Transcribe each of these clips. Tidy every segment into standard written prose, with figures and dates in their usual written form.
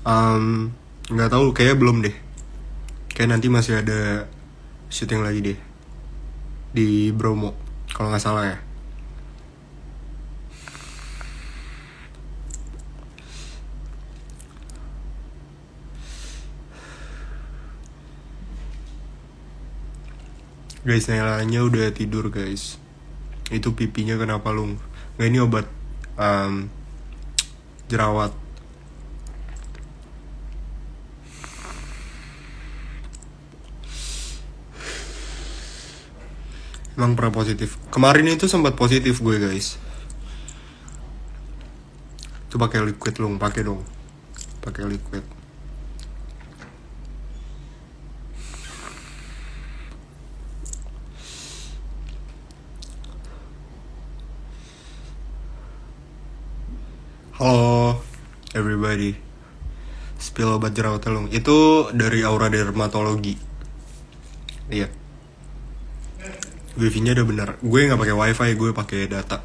Um, nggak tahu, kayaknya belum deh. Kayak nanti masih ada syuting lagi deh di Bromo, kalau nggak salah ya. Guys, Nailanya udah tidur guys. Itu pipinya kenapa lung? Nggak, ini obat jerawat. Emang pernah positif. Kemarin itu sempat positif gue guys. Itu pakai liquid lung, pakai dong. Pakai liquid. Halo everybody. Spill obat jerawat lung. Itu dari Aura Dermatologi. Iya. Wifi-nya udah benar. Gue nggak pakai wifi, gue pakai data.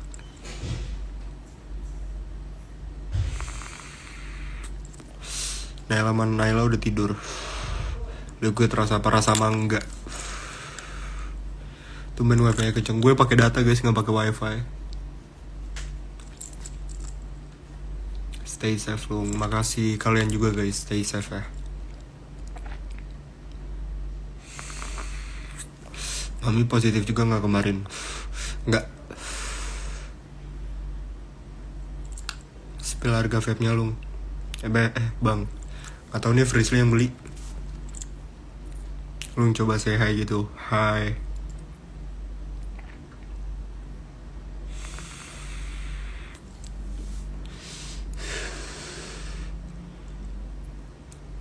Naila udah tidur. Udah gue terasa rasa mangga. Tumben wifi-nya kenceng. Gue pakai data guys, nggak pakai wifi. Stay safe lung. Makasih kalian juga guys, stay safe ya. Mami positif juga nggak kemarin? Nggak. Spill harga vape-nya lung. Bang, atau nih Frisley yang beli. Lung coba say hi gitu. Hai.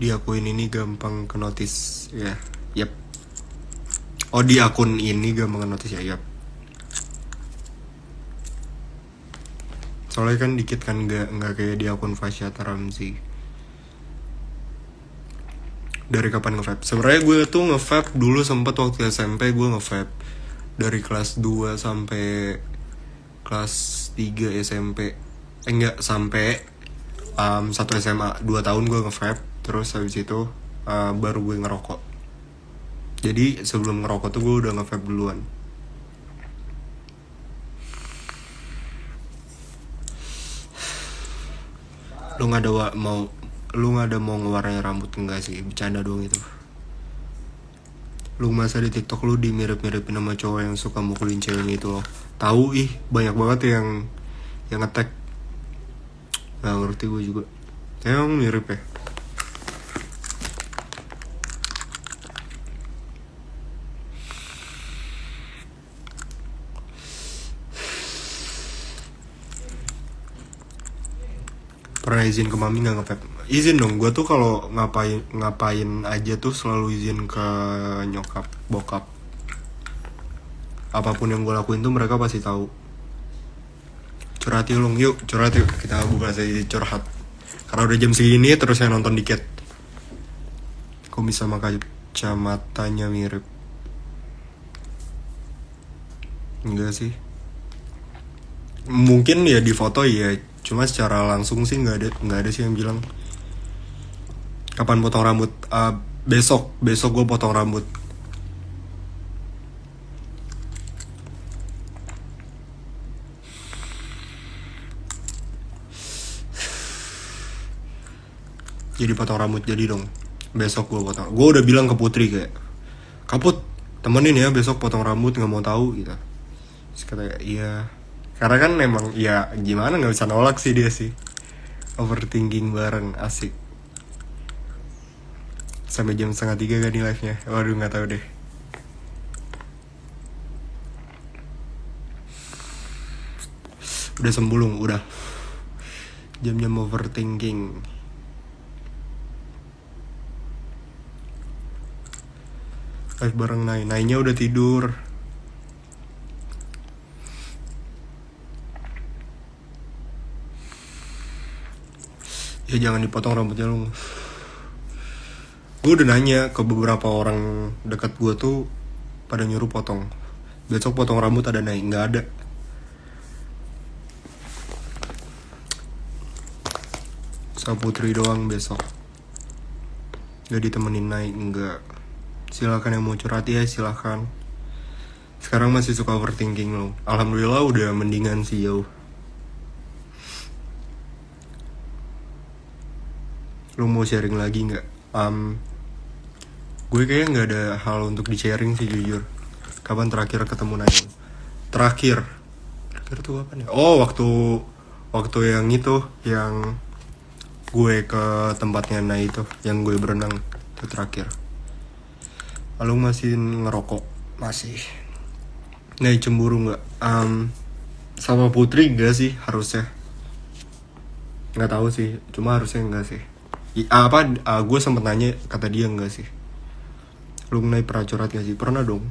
Di akun ini gampang ke notice ya. Yap. Oh, di akun ini gampang ke notice ya. Yap. Soalnya kan dikit kan, nggak kayak di akun Fasya Taramzi. Dari kapan nge-vape? Sebenarnya gue tuh nge-vape dulu sempet waktu SMP. Gue nge-vape dari kelas 2 sampai kelas 3 SMP. Enggak, sampai 1 SMA. 2 tahun gue nge-vape. Terus habis itu baru gue ngerokok. Jadi sebelum ngerokok tuh gue udah nge-vape duluan. Lu nggak ada mau ngewarnain rambut? Enggak sih, bercanda doang itu. Lu masa di TikTok lu dimirip-miripin sama cowok yang suka mukulin ceweknya itu loh. Tahu banyak banget yang nge-tag. Gak ngerti gue juga. Emang mirip ya? Pernah izin ke mami nggak nge-vape? Izin dong, gue tuh kalau ngapain aja tuh selalu izin ke nyokap, bokap. Apapun yang gue lakuin tuh mereka pasti tahu. Curhat yuk, curhat yuk. Kita buka sesi curhat. Karena udah jam segini terus yang nonton dikit. Kok bisa kacamatanya mirip? Enggak sih. Mungkin ya di foto ya, cuma secara langsung sih nggak ada sih yang bilang. Kapan potong rambut? Besok gue potong rambut. Jadi potong rambut jadi dong. Besok gue potong. Gue udah bilang ke Putri kayak, Kaput, temenin ya besok potong rambut, nggak mau tahu gitu. Terus kata iya. Karena kan emang ya gimana, nggak bisa nolak sih dia sih. Overthinking bareng, asik. Sampai jam 2:30 kan nih live-nya. Waduh, nggak tahu deh. Udah sembulung, udah. Jam-jam overthinking. Live bareng Nainya udah tidur. Ya jangan dipotong rambutnya lu. Gue udah nanya ke beberapa orang dekat gue tuh, pada nyuruh potong. Besok potong rambut ada Nai, nggak ada. Saputri doang besok. Gak ditemenin naik, enggak. Silakan yang mau curhat ya silakan. Sekarang masih suka overthinking lo. Alhamdulillah udah mendingan sih jauh. Lo mau sharing lagi nggak? Gue kayaknya nggak ada hal untuk di sharing sih jujur. Kapan terakhir ketemu Naim? Terakhir tuh kapan ya? Oh, waktu yang itu, yang gue ke tempatnya Nay itu, yang gue berenang itu terakhir. Lalu masih ngerokok? Masih. Nay cemburu nggak? Sama Putri enggak sih harusnya? Nggak tahu sih, cuma harusnya enggak sih. Gue sempet nanya, kata dia enggak sih. Lu Nay pernah curhat gak sih? Pernah dong.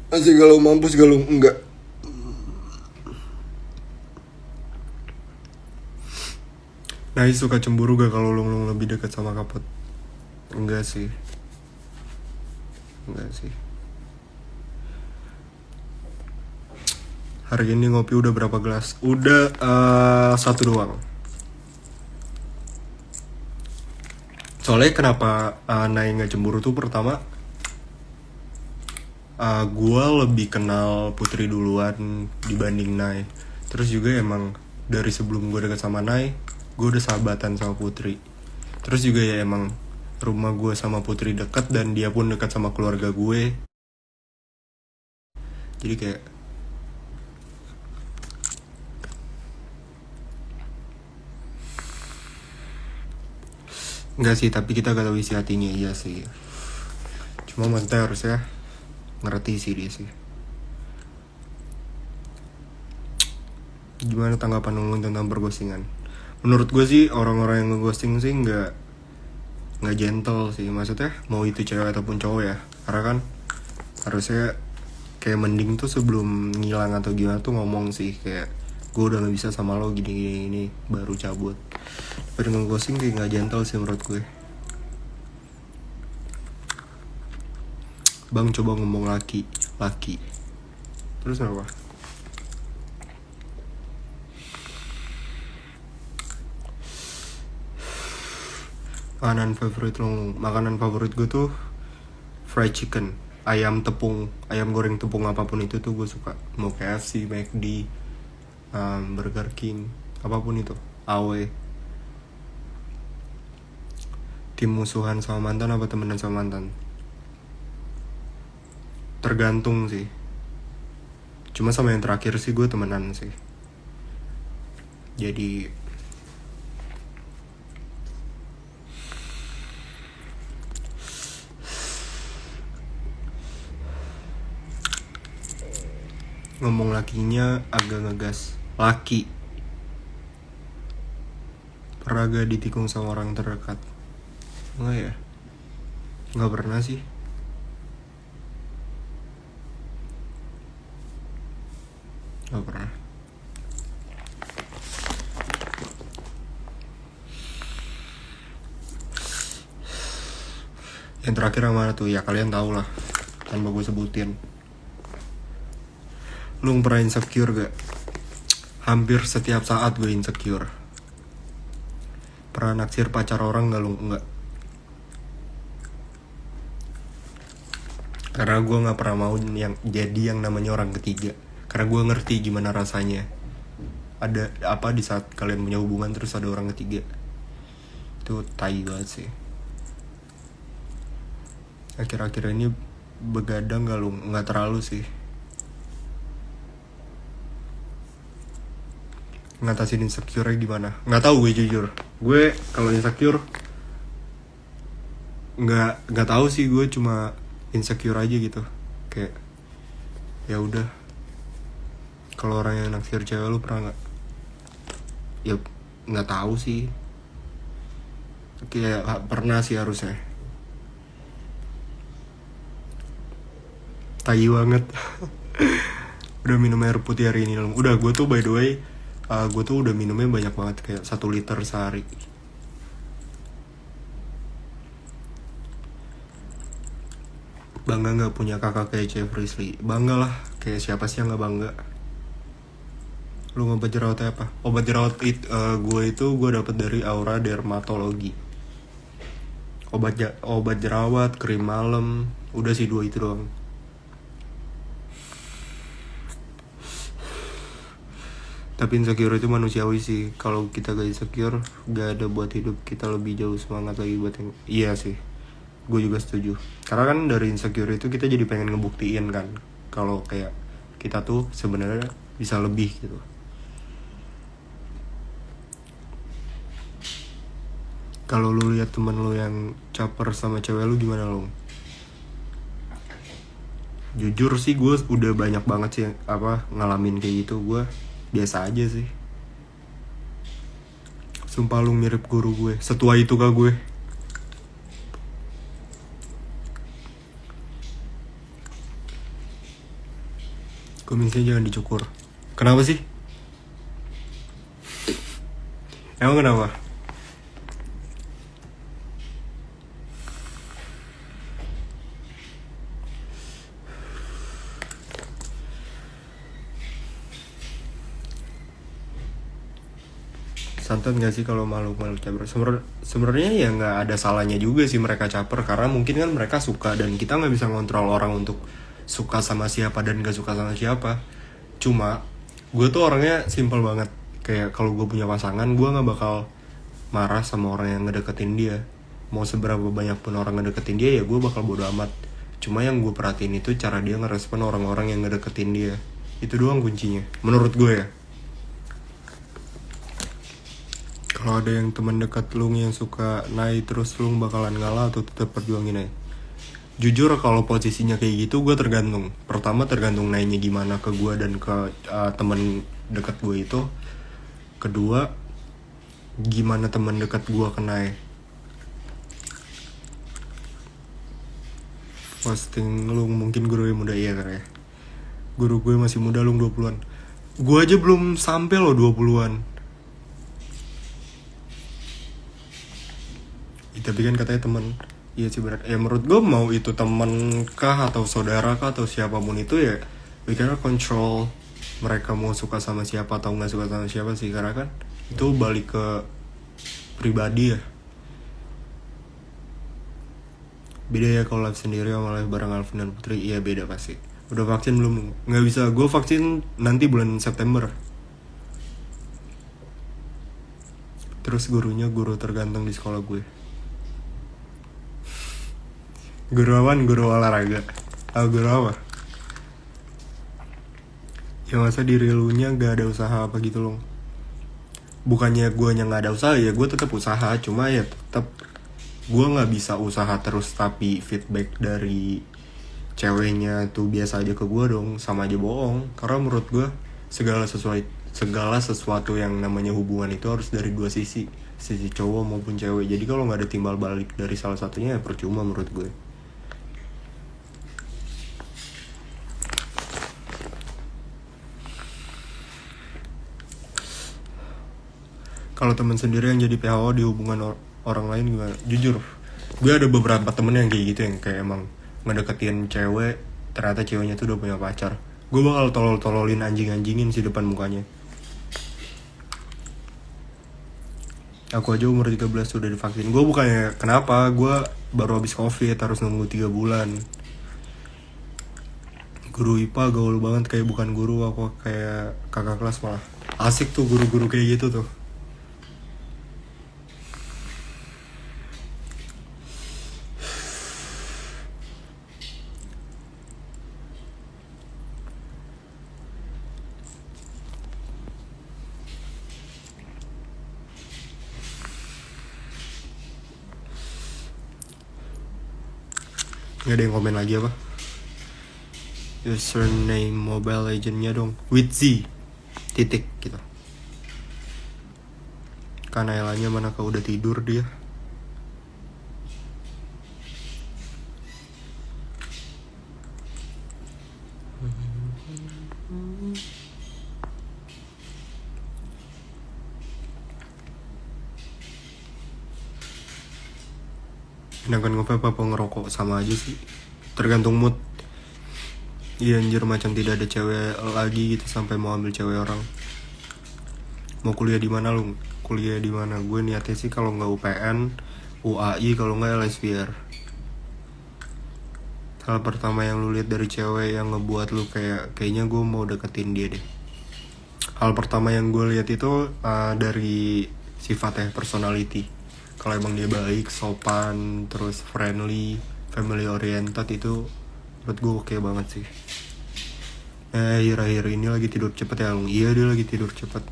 Masih galau mampus galau enggak. Nah, suka cemburu gak kalau lu lebih dekat sama Kapot? Enggak sih. Hari ini ngopi udah berapa gelas? Udah 1 doang. Soalnya kenapa Nay gak cemburu tuh pertama, gue lebih kenal Putri duluan dibanding Nay. Terus juga emang dari sebelum gue dekat sama Nay, gue udah sahabatan sama Putri. Terus juga ya emang rumah gue sama Putri dekat dan dia pun dekat sama keluarga gue. Jadi kayak enggak sih, tapi kita gak tahu isi hatinya aja sih. Cuma maksudnya harusnya ngerti sih dia sih. Gimana tanggapan lu tentang berghostingan? Menurut gue sih orang-orang yang ngeghosting sih nggak gentle sih. Maksudnya mau itu cewek ataupun cowok ya, karena kan harusnya kayak mending tuh sebelum ngilang atau gimana tuh ngomong sih, kayak gue udah gak bisa sama lo gini baru cabut. Tapi ngeghosting kayak nggak gentle sih menurut gue. Bang coba ngomong laki terus apa? Makanan favorit gue tuh fried chicken, ayam goreng tepung apapun itu tuh gue suka. Mau KFC, McD, Burger King, apapun itu, AW. Tim musuhan sama mantan apa temenan sama mantan? Tergantung sih. Cuma sama yang terakhir sih gue temenan sih. Jadi ngomong lakinya agak ngegas. Laki pernah gak ditikung sama orang terdekat? Enggak ya? Enggak pernah sih. Enggak pernah. Yang terakhir yang mana tuh? Ya kalian tau lah, tanpa gue sebutin. Lu pernah insecure gak? Hampir setiap saat gue insecure. Pernah naksir pacar orang gak lu? Enggak. Karena gue gak pernah mau jadi yang namanya orang ketiga. Karena gue ngerti gimana rasanya ada apa di saat kalian punya hubungan terus ada orang ketiga. Itu tai banget sih. Akhir-akhir ini begadang gak lu? Gak terlalu sih. Ngatasin insecure gimana? Nggak tahu gue jujur. Gue kalau insecure nggak tahu sih, gue cuma insecure aja gitu. Kayak ya udah. Kalau orang yang naksir cewek lu pernah nggak? Ya nggak tahu sih. Kayak pernah sih harusnya. Tai banget. Udah minum air putih hari ini. Udah, gue tuh by the way gue tuh udah minumnya banyak banget, kayak 1 liter sehari. Bangga gak punya kakak kayak Jeffrey? Bangga lah, kayak siapa sih yang gak bangga. Lu ngobat jerawatnya apa? Obat jerawat gue dapet dari Aura Dermatologi. obat jerawat, krim malam, udah sih 2 itu doang. Tapi insecure itu manusiawi sih. Kalau kita gak insecure, gak ada buat hidup kita lebih jauh semangat lagi buat yang iya sih. Gue juga setuju. Karena kan dari insecure itu kita jadi pengen ngebuktiin kan, kalau kayak kita tuh sebenarnya bisa lebih gitu. Kalau lu lihat temen lu yang caper sama cewek lu gimana lu? Jujur sih gue udah banyak banget sih ngalamin kayak gitu. Gue biasa aja sih. Sumpah lu mirip guru gue, setua itu kah gue? Kumisnya jangan dicukur. Kenapa sih? Emang kenapa? Santan gak sih kalau makhluk caper? Sebenarnya ya nggak ada salahnya juga sih mereka caper, karena mungkin kan mereka suka dan kita nggak bisa ngontrol orang untuk suka sama siapa dan gak suka sama siapa. Cuma gue tuh orangnya simple banget. Kayak kalau gue punya pasangan, gue nggak bakal marah sama orang yang ngedeketin dia. Mau seberapa banyak pun orang ngedeketin dia, ya gue bakal bodo amat. Cuma yang gue perhatiin itu cara dia ngerespon orang-orang yang ngedeketin dia. Itu doang kuncinya, menurut gue ya. Kalau ada yang teman dekat lu yang suka naik terus, lu bakalan ngalah atau tetap perjuangin aja? Jujur kalau posisinya kayak gitu gue tergantung. Pertama tergantung naiknya gimana ke gue dan ke teman dekat gue itu. Kedua, gimana teman dekat gue kena. Posting lu mungkin guru yang muda, iya kan ya. Guru gue masih muda, lu 20-an. Gue aja belum sampai lo 20-an. Tapi kan katanya teman. Iya sih berat. Ya menurut gue mau itu teman kah atau saudara kah atau siapapun itu ya, we cannot control mereka mau suka sama siapa atau nggak suka sama siapa sih, karena kan itu balik ke pribadi ya. Beda ya kalau live sendiri sama live bareng Alvin dan Putri. Iya beda pasti. Udah vaksin belum? Nggak bisa. Gue vaksin nanti bulan September. Terus gurunya guru terganteng di sekolah gue. Guru apa? Guru olahraga. Guru apa? Ya masa diri lu nya gak ada usaha apa gitu loh. Bukannya gue nya gak ada usaha, ya gue tetap usaha. Cuma ya tetap gue gak bisa usaha terus tapi feedback dari ceweknya tuh biasa aja ke gue dong. Sama aja bohong. Karena menurut gue segala sesuatu yang namanya hubungan itu harus dari dua sisi cowok maupun cewek. Jadi kalau gak ada timbal balik dari salah satunya ya percuma menurut gue. Kalau teman sendiri yang jadi PHO di hubungan orang lain gimana? Jujur, gue ada beberapa temen yang kayak gitu, yang kayak emang ngedeketin cewek, ternyata ceweknya tuh udah punya pacar. Gue bakal tolol-tololin, anjing-anjingin sih depan mukanya. Aku aja umur 13 sudah divaksin. Gue bukannya kenapa, gue baru habis covid, harus nunggu 3 bulan. Guru IPA gaul banget, kayak bukan guru, aku kayak kakak kelas malah. Asik tuh guru-guru kayak gitu tuh. Gak ada yang komen lagi apa? Username Mobile Legends-nya dong with Z titik gitu. Kanelanya mana kau udah tidur dia. Enakan nge-vape apa ngerokok? Sama aja sih, tergantung mood. Iya anjir, macam tidak ada cewek lagi gitu sampai mau ambil cewek orang. Mau kuliah di mana lu? Kuliah di mana? Gue niatnya sih kalau nggak UPN, UAI kalau nggak Elsevier. Hal pertama yang lu lihat dari cewek yang ngebuat lu kayaknya gue mau deketin dia deh. Hal pertama yang gue lihat itu dari sifatnya, personality. Kalau emang dia baik, sopan, terus friendly, family oriented, itu menurut gue oke banget sih. Akhir-akhir ini lagi tidur cepet ya Lung? Iya, dia lagi tidur cepet.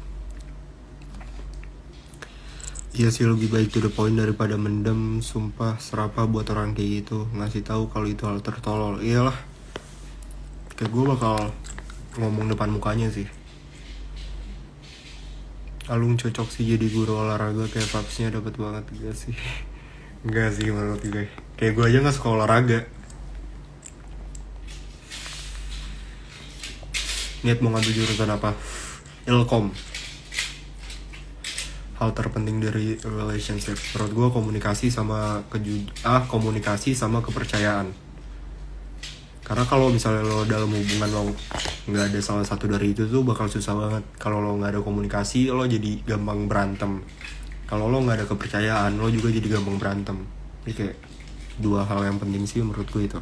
Iya sih, lebih baik to the point daripada mendem. Sumpah serapa buat orang kayak gitu ngasih tahu kalau itu hal tertolol. Iyalah, kayak gue bakal ngomong depan mukanya sih. Alung cocok sih jadi guru olahraga, kayak vibes-nya dapet banget. Gak sih? Enggak sih menurut gue. Kayak gue aja gak suka olahraga. Niat mau ngambil jurusan apa? Ilkom. Hal terpenting dari relationship menurut gue komunikasi sama komunikasi sama kepercayaan. Karena kalau misalnya lo dalam hubungan lo nggak ada salah satu dari itu tuh bakal susah banget. Kalau lo nggak ada komunikasi, lo jadi gampang berantem. Kalau lo nggak ada kepercayaan, lo juga jadi gampang berantem. Ini kayak dua hal yang penting sih menurut gue itu.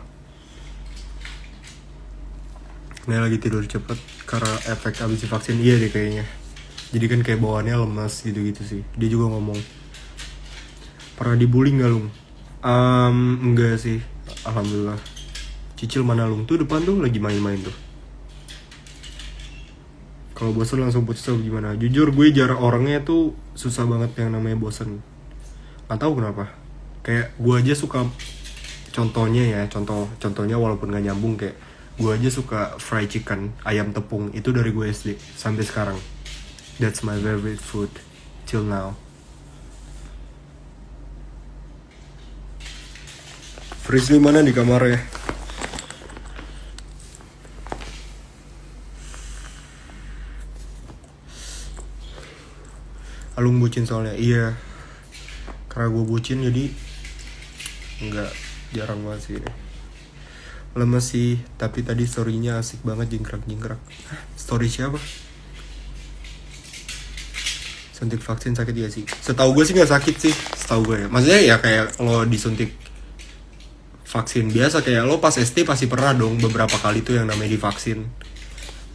Ini lagi tidur cepet karena efek abis divaksin. Iya deh kayaknya. Jadi kan kayak bawaannya lemas gitu-gitu sih. Dia juga ngomong, pernah dibully gak Lung? Enggak sih, alhamdulillah. Cicil mana Lung? Tuh depan tuh lagi main-main tuh. Kalau bosan langsung putus atau gimana? Jujur gue jarang, orangnya tuh susah banget yang namanya bosan. Gak tau kenapa. Kayak gue aja suka, contohnya walaupun gak nyambung, kayak gue aja suka fried chicken, ayam tepung. Itu dari gue SD sampai sekarang. That's my favorite food till now. Frisly mana di kamarnya? Alung bucin soalnya. Iya, karena gue bucin jadi nggak, jarang banget sih. Lemes sih, tapi tadi storynya asik banget, jingkrak-jingkrak. Story siapa? Suntik vaksin sakit gak sih? Setahu gue sih gak sakit sih, setahu gue ya. Maksudnya ya kayak lo disuntik vaksin biasa, kayak lo pas SD pasti pernah dong beberapa kali tuh yang namanya divaksin.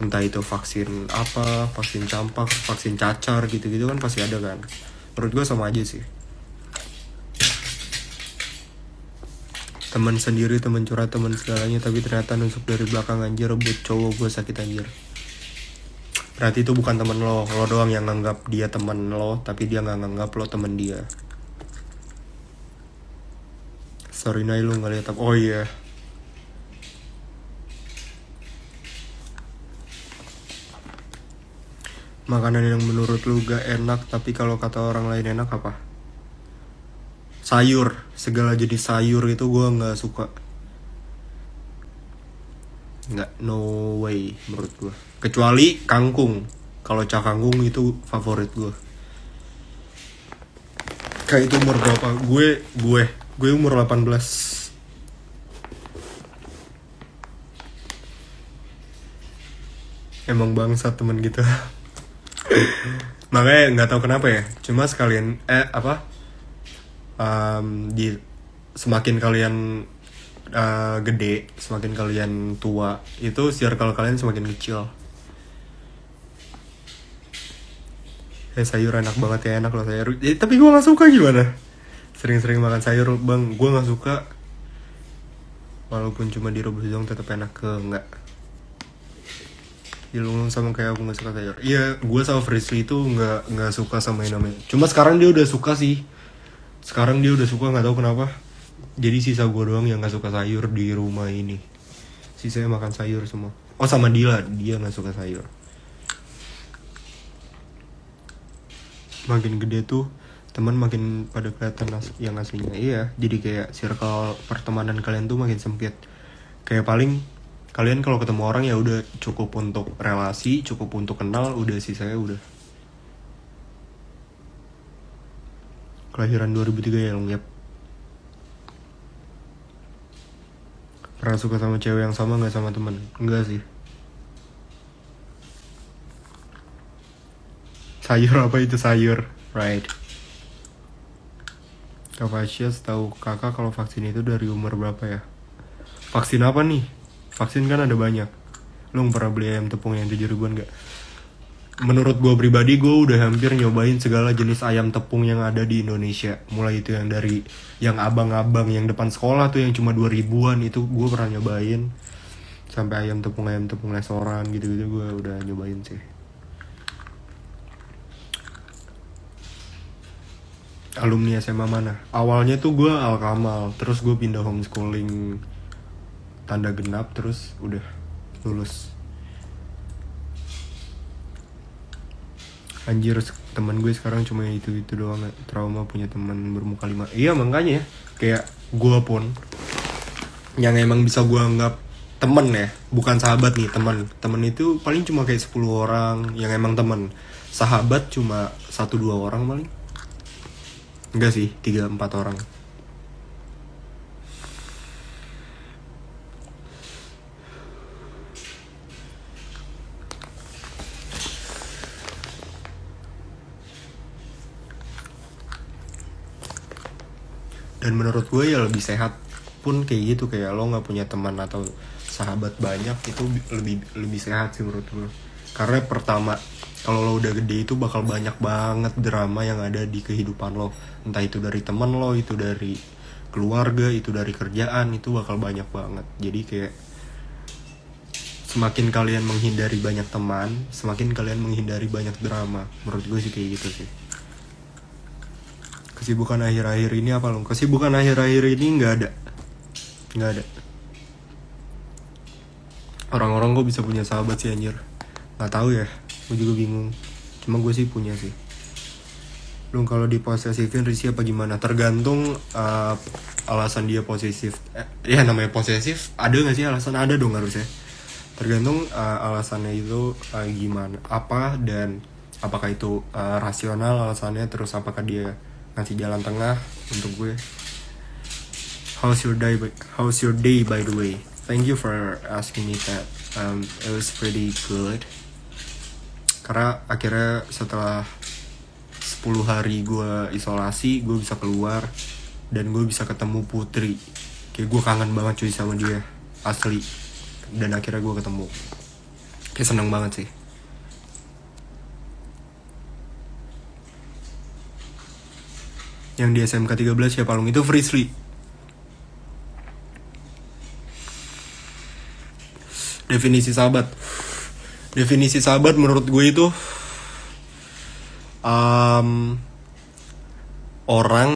Entah itu vaksin apa, vaksin campak, vaksin cacar gitu-gitu kan pasti ada kan. Menurut gue sama aja sih. Teman sendiri, teman curhat, teman segalanya, tapi ternyata nusuk dari belakang anjir, rebut cowok gue sakit anjir. Berarti itu bukan temen lo doang yang nganggap dia temen lo, tapi dia gak nganggap lo temen dia. Sorry Nay, lu gak liat apa? Oh iya. Makanan yang menurut lu gak enak, tapi kalau kata orang lain enak apa? Sayur, segala jenis sayur itu gue gak suka. Nggak, no way menurut gue. Kecuali kangkung. Kalau cah kangkung itu favorit gue. Kayak itu umur berapa? Gue umur 18. Emang bangsat temen gitu. Makanya nggak tahu kenapa ya. Cuma sekalian semakin kalian gede, semakin kalian tua, itu circle kalian semakin kecil. Sayur enak banget ya, enak loh sayur. Tapi gue gak suka gimana? Sering-sering makan sayur bang, gue gak suka. Walaupun cuma direbus dong tetap enak ke enggak. Dilulung sama kayak aku gak suka sayur. Iya, gue sama Frisly itu gak suka sama yang namanya. Cuma sekarang dia udah suka sih. Sekarang dia udah suka, gak tahu kenapa. Jadi sisa gue doang yang gak suka sayur di rumah ini. Sisanya makan sayur semua. Oh sama dia gak suka sayur. Makin gede tuh teman makin pada kelihatan yang aslinya. Iya, jadi kayak circle pertemanan kalian tuh makin sempit. Kayak paling kalian kalau ketemu orang ya udah cukup untuk relasi, cukup untuk kenal, udah sisanya udah. Kelahiran 2003 ya Long, yep. Pernah suka sama cewek yang sama gak sama temen? Enggak sih. Sayur apa itu sayur? Right. Kak Fasya, tahu kakak kalau vaksin itu dari umur berapa ya? Vaksin apa nih? Vaksin kan ada banyak. Lu pernah beli ayam tepung yang 7 ribuan gak? Menurut gue pribadi, gue udah hampir nyobain segala jenis ayam tepung yang ada di Indonesia. Mulai itu yang dari yang abang-abang yang depan sekolah tuh yang cuma 2 ribuan, itu gue pernah nyobain. Sampai ayam tepung restoran gitu-gitu gue udah nyobain sih. Alumni SMA mana? Awalnya tuh gue Al-Kamal, terus gue pindah homeschooling tanda genap, terus udah lulus. Anjir, teman gue sekarang cuma itu doang, trauma punya teman bermuka 5. Iya makanya kayak gue pun yang emang bisa gue anggap temen ya, bukan sahabat nih, temen itu paling cuma kayak 10 orang yang emang temen. Sahabat cuma 1-2 orang paling. Enggak sih, 3-4 orang. Dan menurut gue ya lebih sehat pun kayak gitu, kayak lo nggak punya teman atau sahabat banyak, itu lebih sehat sih menurut gue. Karena pertama, kalau lo udah gede itu bakal banyak banget drama yang ada di kehidupan lo, entah itu dari teman lo, itu dari keluarga, itu dari kerjaan, itu bakal banyak banget. Jadi kayak semakin kalian menghindari banyak teman, semakin kalian menghindari banyak drama. Menurut gue sih kayak gitu sih. Kesibukan akhir-akhir ini apa lo? Kesibukan akhir-akhir ini nggak ada. Orang-orang kok bisa punya sahabat sih anjir? Nggak tahu ya, gue juga bingung. Cuma gue sih punya sih. Lu kalau diposesifin risih apa gimana? Tergantung alasan dia posesif. Ya namanya posesif, ada nggak sih alasan? Ada dong harusnya. Tergantung alasannya itu gimana, apa, dan apakah itu rasional alasannya, terus apakah dia ngasih jalan tengah untuk gue. How's your day by the way? Thank you for asking me that. It was pretty good. Karena akhirnya setelah 10 hari gue isolasi, gue bisa keluar dan gue bisa ketemu Putri. Kayak gue kangen banget cuy sama dia, asli. Dan akhirnya gue ketemu, kayak seneng banget sih. Yang di SMK 13 ya Palung, itu Frisly. Definisi sahabat menurut gue itu orang